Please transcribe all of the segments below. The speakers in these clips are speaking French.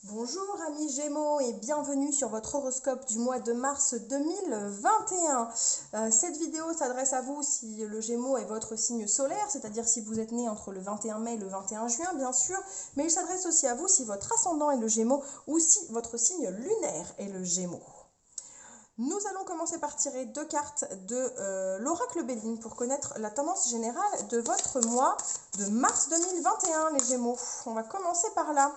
Bonjour amis Gémeaux et bienvenue sur votre horoscope du mois de mars 2021. Cette vidéo s'adresse à vous si le Gémeaux est votre signe solaire, c'est-à-dire si vous êtes né entre le 21 mai et le 21 juin bien sûr, mais il s'adresse aussi à vous si votre ascendant est le Gémeaux ou si votre signe lunaire est le Gémeaux. Nous allons commencer par tirer deux cartes de l'oracle Béline pour connaître la tendance générale de votre mois de mars 2021 les Gémeaux. On va commencer par là.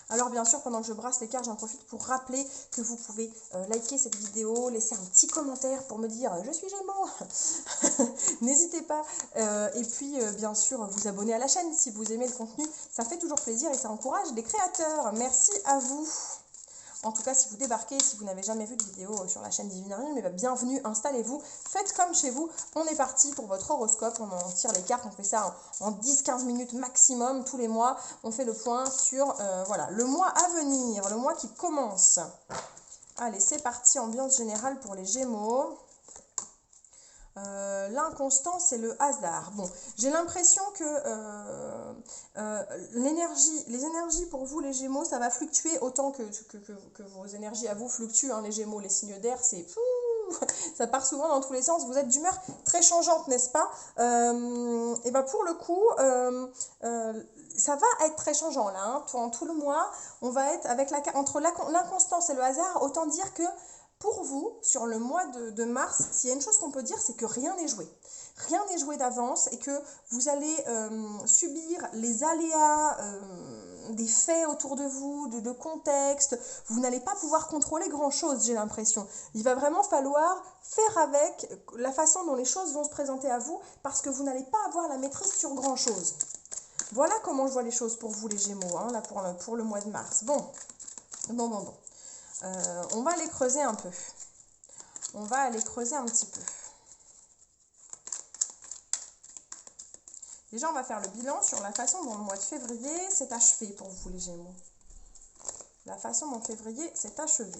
Alors bien sûr, pendant que je brasse les cartes, j'en profite pour rappeler que vous pouvez liker cette vidéo, laisser un petit commentaire pour me dire je suis Gémeaux. N'hésitez pas. Et puis bien sûr, vous abonner à la chaîne si vous aimez le contenu. Ça fait toujours plaisir et ça encourage les créateurs. Merci à vous. En tout cas, si vous débarquez, si vous n'avez jamais vu de vidéo sur la chaîne Divinarium, bienvenue, installez-vous, faites comme chez vous. On est parti pour votre horoscope, on en tire les cartes, on fait ça en 10-15 minutes maximum tous les mois. On fait le point sur voilà, le mois à venir, le mois qui commence. Allez, c'est parti, ambiance générale pour les Gémeaux. L'inconstant, c'est le hasard. Bon, j'ai l'impression que les énergies pour vous, les Gémeaux, ça va fluctuer autant que vos énergies à vous fluctuent. Hein, les Gémeaux, les signes d'air, c'est... Ça part souvent dans tous les sens. Vous êtes d'humeur très changeante, n'est-ce pas? Et ben pour le coup, ça va être très changeant là. Hein. En tout le mois, on va être avec entre l'inconstance et le hasard. Autant dire que pour vous, sur le mois de mars, s'il y a une chose qu'on peut dire, c'est que rien n'est joué. Rien n'est joué d'avance et que vous allez subir les aléas des faits autour de vous, de contexte. Vous n'allez pas pouvoir contrôler grand-chose, j'ai l'impression. Il va vraiment falloir faire avec la façon dont les choses vont se présenter à vous parce que vous n'allez pas avoir la maîtrise sur grand-chose. Voilà comment je vois les choses pour vous, les Gémeaux, hein, là pour le mois de mars. Bon. On va aller creuser un peu. On va aller creuser un petit peu. Déjà, on va faire le bilan sur la façon dont le mois de février s'est achevé pour vous, les Gémeaux. La façon dont février s'est achevé.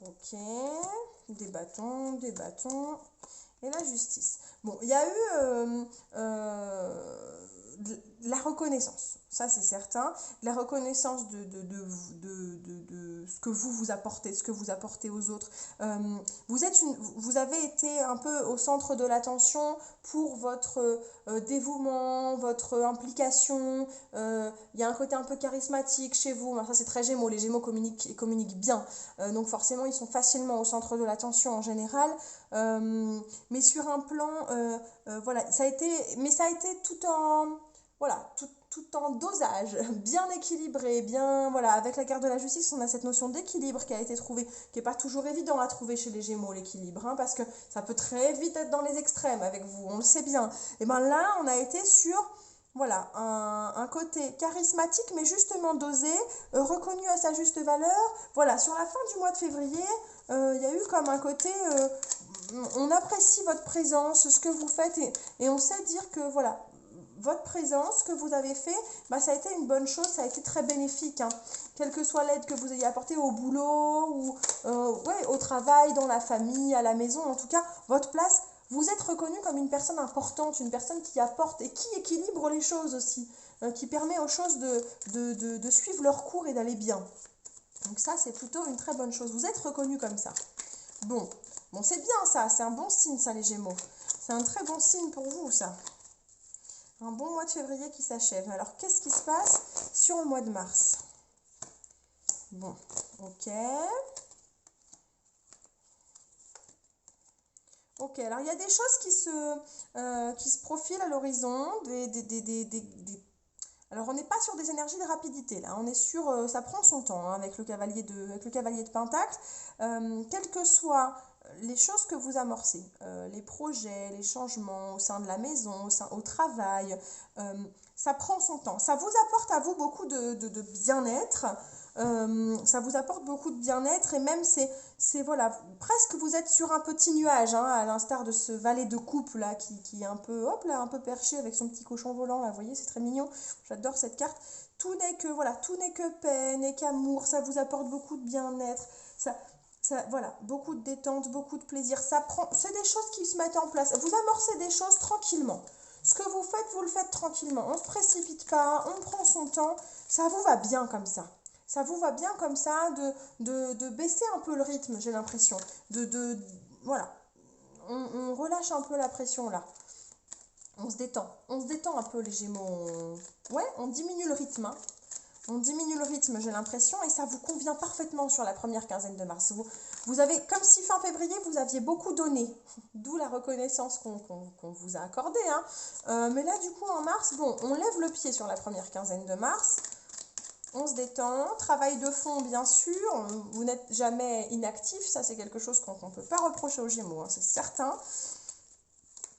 Ok. Des bâtons. Et la justice. Bon, il y a eu la reconnaissance, ça c'est certain, la reconnaissance de ce que vous apportez, ce que vous apportez aux autres. Vous avez été un peu au centre de l'attention pour votre dévouement, votre implication. Il y a un côté un peu charismatique chez vous. Ça c'est très Gémeaux, les Gémeaux communiquent bien, donc forcément ils sont facilement au centre de l'attention en général. Mais sur un plan, voilà, ça a été tout en, voilà, tout en dosage, bien équilibré, bien, voilà, avec la carte de la justice, on a cette notion d'équilibre qui a été trouvée, qui n'est pas toujours évident à trouver chez les Gémeaux, l'équilibre, hein, parce que ça peut très vite être dans les extrêmes avec vous, on le sait bien. Et bien là, on a été sur... Voilà, un côté charismatique, mais justement dosé, reconnu à sa juste valeur. Voilà, sur la fin du mois de février, il y a eu comme un côté, on apprécie votre présence, ce que vous faites, et on sait dire que, voilà, votre présence, ce que vous avez fait, bah, ça a été une bonne chose, ça a été très bénéfique. Hein. Quelle que soit l'aide que vous ayez apportée au boulot, ou ouais, au travail, dans la famille, à la maison, en tout cas, votre place... Vous êtes reconnu comme une personne importante, une personne qui apporte et qui équilibre les choses aussi, qui permet aux choses de suivre leur cours et d'aller bien. Donc ça, c'est plutôt une très bonne chose. Vous êtes reconnu comme ça. Bon, c'est bien ça, c'est un bon signe ça les Gémeaux. C'est un très bon signe pour vous ça. Un bon mois de février qui s'achève. Alors qu'est-ce qui se passe sur le mois de mars? Bon, ok. Ok, alors il y a des choses qui se profilent à l'horizon, alors on n'est pas sur des énergies de rapidité là, on est sur, ça prend son temps hein, avec le cavalier de Pentacle, quelles que soient les choses que vous amorcez, les projets, les changements au sein de la maison, au travail, ça prend son temps, ça vous apporte à vous beaucoup de bien-être. Ça vous apporte beaucoup de bien-être et même c'est voilà, presque vous êtes sur un petit nuage, hein, à l'instar de ce valet de coupe là qui est un peu, hop là, un peu perché avec son petit cochon volant là, vous voyez, c'est très mignon, j'adore cette carte. Tout n'est que, voilà, tout n'est que paix, n'est qu'amour, ça vous apporte beaucoup de bien-être, voilà, beaucoup de détente, beaucoup de plaisir, c'est des choses qui se mettent en place, vous amorcez des choses tranquillement. Ce que vous faites le faites tranquillement, on ne se précipite pas, on prend son temps, Ça vous va bien comme ça. Ça vous va bien comme ça de baisser un peu le rythme, j'ai l'impression. Voilà, on relâche un peu la pression là. On se détend. On se détend un peu les Gémeaux. Ouais, on diminue le rythme, hein. On diminue le rythme, j'ai l'impression, et ça vous convient parfaitement sur la première quinzaine de mars. Vous avez, comme si fin février, vous aviez beaucoup donné, d'où la reconnaissance qu'on vous a accordée, hein. Mais là, du coup, en mars, bon, on lève le pied sur la première quinzaine de mars. On se détend, travail de fond bien sûr, vous n'êtes jamais inactif, ça c'est quelque chose qu'on ne peut pas reprocher aux Gémeaux, hein, c'est certain.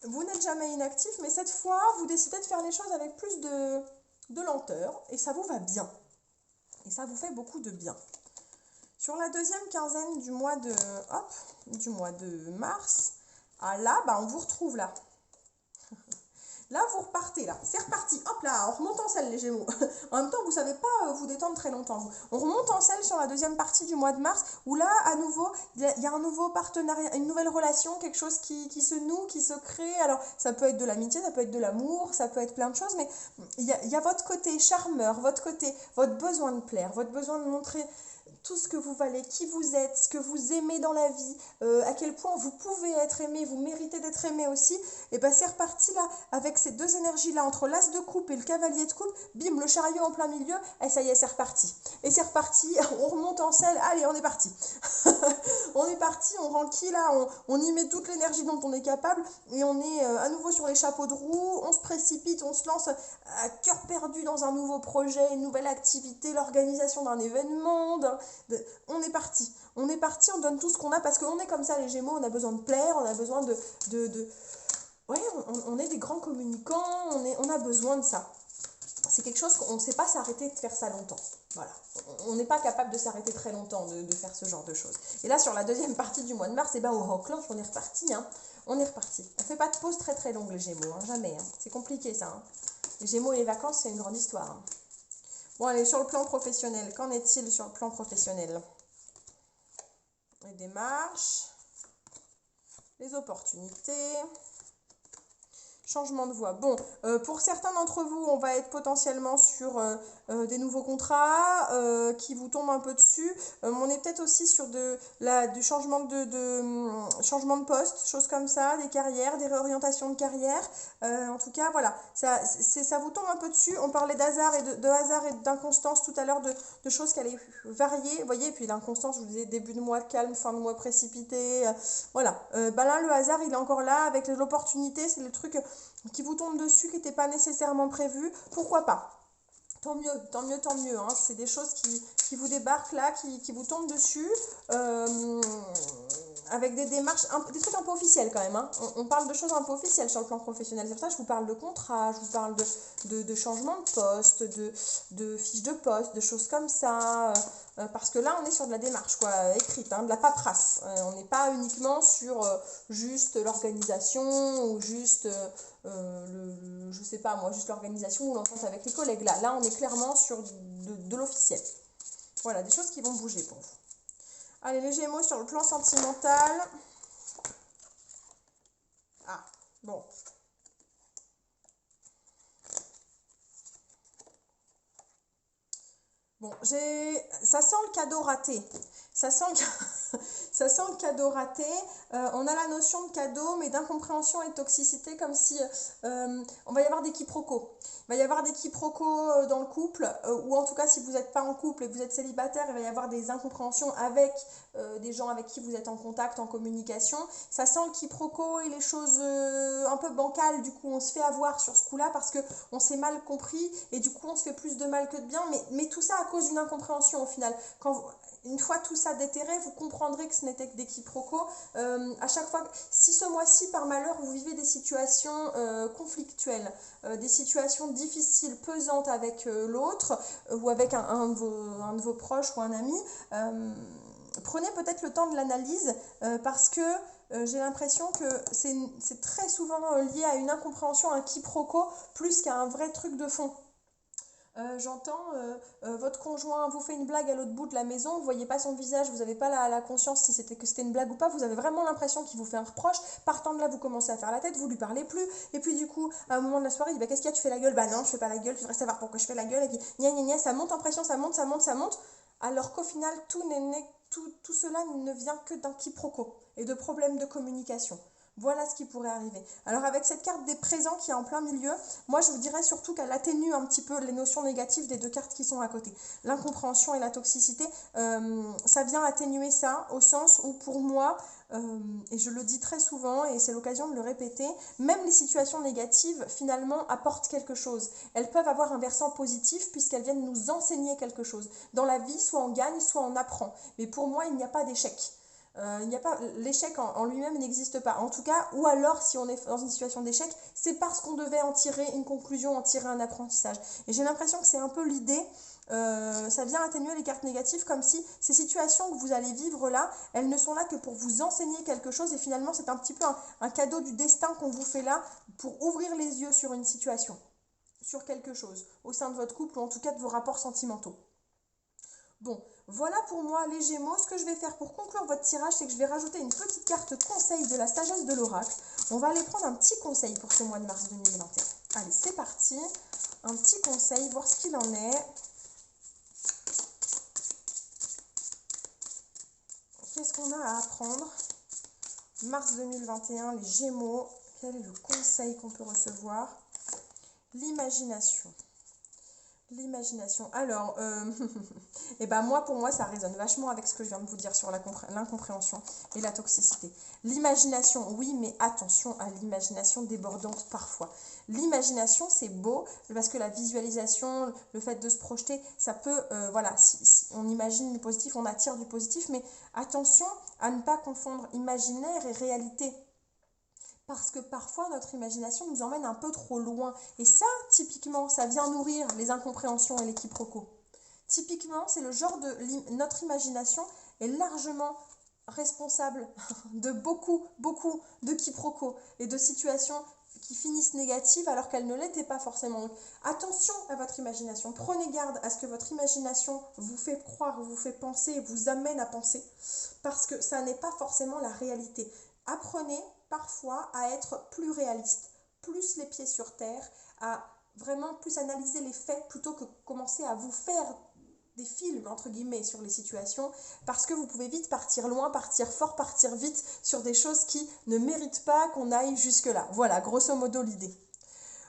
Vous n'êtes jamais inactif, mais cette fois, vous décidez de faire les choses avec plus de lenteur, et ça vous va bien. Et ça vous fait beaucoup de bien. Sur la deuxième quinzaine du mois de mars, ah là, bah on vous retrouve là. Là, vous repartez, là. C'est reparti. Hop là, on remonte en selle, les Gémeaux. En même temps, vous ne savez pas vous détendre très longtemps. On remonte en selle sur la deuxième partie du mois de mars, où là, à nouveau, il y a un nouveau partenariat, une nouvelle relation, quelque chose qui se noue, qui se crée. Alors, ça peut être de l'amitié, ça peut être de l'amour, ça peut être plein de choses, mais il y a votre côté charmeur, votre besoin de plaire, votre besoin de montrer tout ce que vous valez, qui vous êtes, ce que vous aimez dans la vie, à quel point vous pouvez être aimé, vous méritez d'être aimé aussi, et bien c'est reparti là, avec ces deux énergies-là, entre l'as de coupe et le cavalier de coupe, bim, le chariot en plein milieu, et ça y est, c'est reparti. Et c'est reparti, on remonte en selle, allez, on est parti. On est parti, on renquille là, on y met toute l'énergie dont on est capable, et on est à nouveau sur les chapeaux de roue, on se précipite, on se lance à cœur perdu dans un nouveau projet, une nouvelle activité, l'organisation d'un événement, on est parti, on donne tout ce qu'on a, parce qu'on est comme ça les Gémeaux, on a besoin de plaire, on a besoin ouais, on est des grands communicants, on a besoin de ça. C'est quelque chose qu'on ne sait pas s'arrêter de faire ça longtemps. Voilà, on n'est pas capable de s'arrêter très longtemps de faire ce genre de choses. Et là, sur la deuxième partie du mois de mars, eh ben, on enclenche, on est reparti, hein. On est reparti. On ne fait pas de pause très très longue les Gémeaux, hein, jamais, hein. C'est compliqué ça, hein. Les Gémeaux et les vacances, c'est une grande histoire, hein. Bon, allez, sur le plan professionnel, qu'en est-il sur le plan professionnel? Les démarches, les opportunités, changement de voie. Bon, pour certains d'entre vous, on va être potentiellement sur des nouveaux contrats qui vous tombent un peu dessus. On est peut-être aussi sur du changement changement de poste, choses comme ça, des carrières, des réorientations de carrière. En tout cas, voilà, ça vous tombe un peu dessus. On parlait d'hasard et de hasard et d'inconstance tout à l'heure, de choses qui allaient varier. Vous voyez, et puis l'inconstance, je vous disais, début de mois calme, fin de mois précipité. Voilà, bah là, le hasard, il est encore là. Avec l'opportunité, c'est le truc qui vous tombe dessus, qui n'était pas nécessairement prévu. Pourquoi pas? Tant mieux, tant mieux, tant mieux, hein. C'est des choses qui vous débarquent là, qui vous tombent dessus, avec des démarches, des trucs un peu officiels quand même, hein. On parle de choses un peu officielles sur le plan professionnel. C'est pour ça que je vous parle de contrat, je vous parle de changement de poste, de fiches de poste, de choses comme ça. Parce que là, on est sur de la démarche, quoi, écrite, hein, de la paperasse. On n'est pas uniquement sur juste l'organisation ou juste je sais pas moi, juste l'organisation ou l'entente avec les collègues. Là, on est clairement sur de l'officiel. Voilà, des choses qui vont bouger pour vous. Allez, les Gémeaux sur le plan sentimental. Ah, bon. Bon, ça sent le cadeau raté. Ça sent le cadeau raté. On a la notion de cadeau, mais d'incompréhension et de toxicité, comme si on va y avoir des quiproquos. Il va y avoir des quiproquos dans le couple, ou en tout cas si vous n'êtes pas en couple et que vous êtes célibataire, il va y avoir des incompréhensions avec des gens avec qui vous êtes en contact, en communication. Ça sent le quiproquo et les choses un peu bancales, du coup on se fait avoir sur ce coup-là parce qu'on s'est mal compris et du coup on se fait plus de mal que de bien, mais tout ça à cause d'une incompréhension au final. Une fois tout ça déterré, vous comprendrez que ce n'était que des quiproquos. À chaque fois, si ce mois-ci, par malheur, vous vivez des situations conflictuelles, des situations difficiles, pesantes avec l'autre, ou avec un de vos proches ou un ami, prenez peut-être le temps de l'analyse, parce que j'ai l'impression que c'est très souvent lié à une incompréhension, un quiproquo, plus qu'à un vrai truc de fond. J'entends votre conjoint vous fait une blague à l'autre bout de la maison, vous voyez pas son visage, vous n'avez pas la conscience si c'était une blague ou pas, vous avez vraiment l'impression qu'il vous fait un reproche. Partant de là, vous commencez à faire la tête, vous lui parlez plus, et puis du coup, à un moment de la soirée, il dit bah, qu'est-ce qu'il y a, tu fais la gueule? Bah non, je fais pas la gueule, tu devrais savoir pourquoi je fais la gueule, et puis gna gna gna, ça monte en pression, ça monte, ça monte, ça monte, alors qu'au final, tout cela ne vient que d'un quiproquo et de problèmes de communication. Voilà ce qui pourrait arriver. Alors avec cette carte des présents qui est en plein milieu, moi je vous dirais surtout qu'elle atténue un petit peu les notions négatives des deux cartes qui sont à côté. L'incompréhension et la toxicité, ça vient atténuer ça au sens où pour moi, et je le dis très souvent et c'est l'occasion de le répéter, même les situations négatives finalement apportent quelque chose. Elles peuvent avoir un versant positif puisqu'elles viennent nous enseigner quelque chose. Dans la vie, soit on gagne, soit on apprend. Mais pour moi, il n'y a pas d'échec. Il n'y a pas l'échec en lui-même n'existe pas. En tout cas, ou alors si on est dans une situation d'échec, c'est parce qu'on devait en tirer une conclusion, en tirer un apprentissage. Et j'ai l'impression que c'est un peu l'idée. Ça vient atténuer les cartes négatives comme si ces situations que vous allez vivre là, elles ne sont là que pour vous enseigner quelque chose et finalement c'est un petit peu un cadeau du destin qu'on vous fait là pour ouvrir les yeux sur une situation, sur quelque chose au sein de votre couple ou en tout cas de vos rapports sentimentaux. Bon, voilà pour moi les Gémeaux. Ce que je vais faire pour conclure votre tirage, c'est que je vais rajouter une petite carte conseil de la sagesse de l'oracle. On va aller prendre un petit conseil pour ce mois de mars 2021. Allez, c'est parti. Un petit conseil, voir ce qu'il en est. Qu'est-ce qu'on a à apprendre? Mars 2021, les Gémeaux. Quel est le conseil qu'on peut recevoir? L'imagination. L'imagination. Alors, et ben moi, pour moi, ça résonne vachement avec ce que je viens de vous dire sur l'incompréhension et la toxicité. L'imagination, oui, mais attention à l'imagination débordante parfois. L'imagination, c'est beau parce que la visualisation, le fait de se projeter, ça peut, voilà, si on imagine du positif, on attire du positif, mais attention à ne pas confondre imaginaire et réalité. Parce que parfois notre imagination nous emmène un peu trop loin. Et ça, typiquement, ça vient nourrir les incompréhensions et les quiproquos. Typiquement, c'est le genre de... Notre imagination est largement responsable de beaucoup de quiproquos et de situations qui finissent négatives alors qu'elles ne l'étaient pas forcément. Donc, attention à votre imagination. Prenez garde à ce que votre imagination vous fait croire, vous fait penser, vous amène à penser. Parce que ça n'est pas forcément la réalité. Apprenez parfois à être plus réaliste, plus les pieds sur terre, à vraiment plus analyser les faits plutôt que commencer à vous faire des films entre guillemets sur les situations parce que vous pouvez vite partir loin, partir fort, partir vite sur des choses qui ne méritent pas qu'on aille jusque là. Voilà, grosso modo l'idée.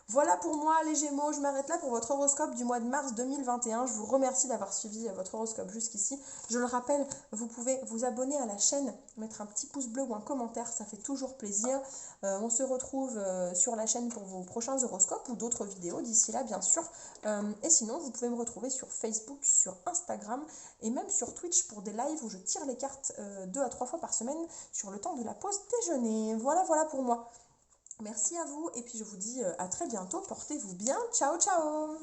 Voilà pour moi les Gémeaux, je m'arrête là pour votre horoscope du mois de mars 2021. Je vous remercie d'avoir suivi votre horoscope jusqu'ici. Je le rappelle, vous pouvez vous abonner à la chaîne, mettre un petit pouce bleu ou un commentaire, ça fait toujours plaisir. On se retrouve sur la chaîne pour vos prochains horoscopes ou d'autres vidéos d'ici là bien sûr. Et sinon, vous pouvez me retrouver sur Facebook, sur Instagram et même sur Twitch pour des lives où je tire les cartes 2 à 3 fois par semaine sur le temps de la pause déjeuner. Voilà pour moi. Merci à vous et puis je vous dis à très bientôt, portez-vous bien, ciao ciao.